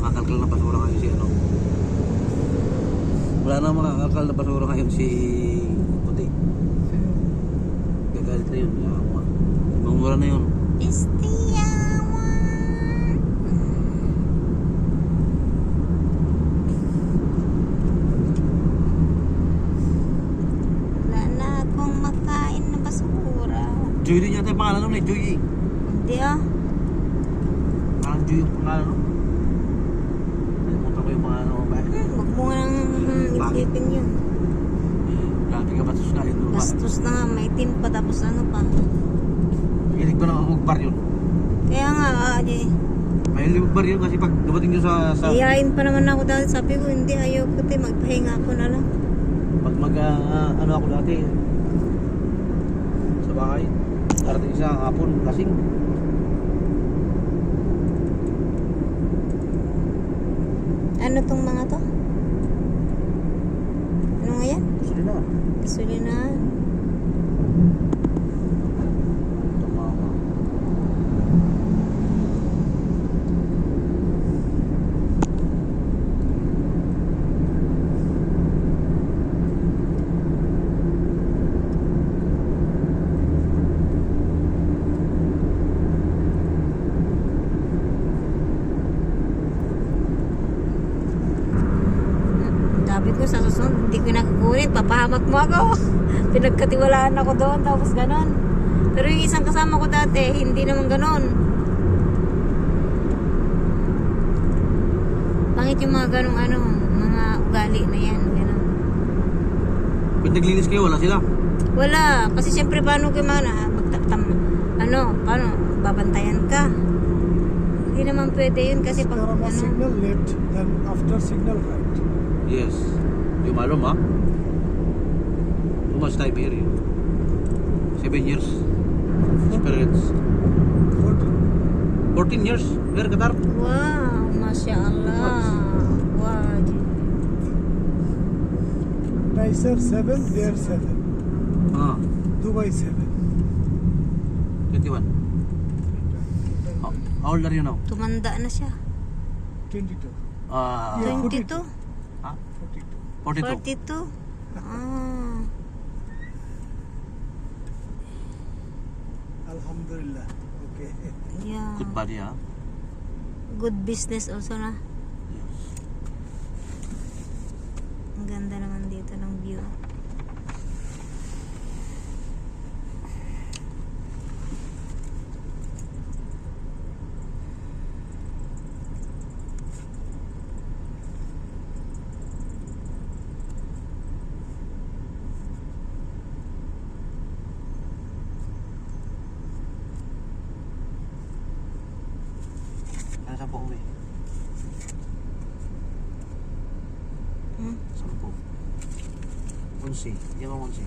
Nakakalkal na basura ngayon si ano. Wala na makakalkal na basura ngayon si Puti. Gagalit na yun. Mangura na yun. Wala na akong makain na basura. Joy din yata yung pangalan nun eh. Joy eh. Hindi ah. Parang Joy yung pangalan nun. Nalimutan ko yung pangalan nun. Huwag mo nga nang isipin yun. Grabe ka bastos na yun. Bastos na nga, may team pa tapos ano pa. Hilig ko na magbar yun. Kaya nga, Mahilig magbar yun kasi pag dumating yun sa iyain pa naman ako dati. Sabi ko, hindi, ayaw ko te, magpahinga ako na lang. pag ano ako dati sa bahay. Darating sa hapon, lasing. Ano tong mga to? Ano nga yan? Sorry na. Gasolina. Tumama. Sabi ko sa susunod, hindi ko nakukulit, papahamak mo ako. Pinagkatiwalaan ako doon, tapos ganon. Pero yung isang kasama ko dati, hindi naman ganon. Pangit yung mga ganong ano, mga ugali na yan, ganon. Pag naglinis kayo, wala sila. Wala, kasi siyempre paano kayo paano, babantayan ka. Hindi naman pwede yun kasi pag There was ano. signal left, then after signal right. Yes. Di malum ha? Too much time here. 7 years experience. 14 years here Qatar. Wow, Masya Allah. Wow. Nicer 7, there 7. Dubai 7. 21. How old are you now? Tumanda na siya. 22. Yeah. 22? 42. 42? Ah. Alhamdulillah. Okay. Yeah. Good body ha? Good business also na. Ang ganda naman dito ng view. Ano 10 uwi? Hmm? 10. 11. Yan ang 11.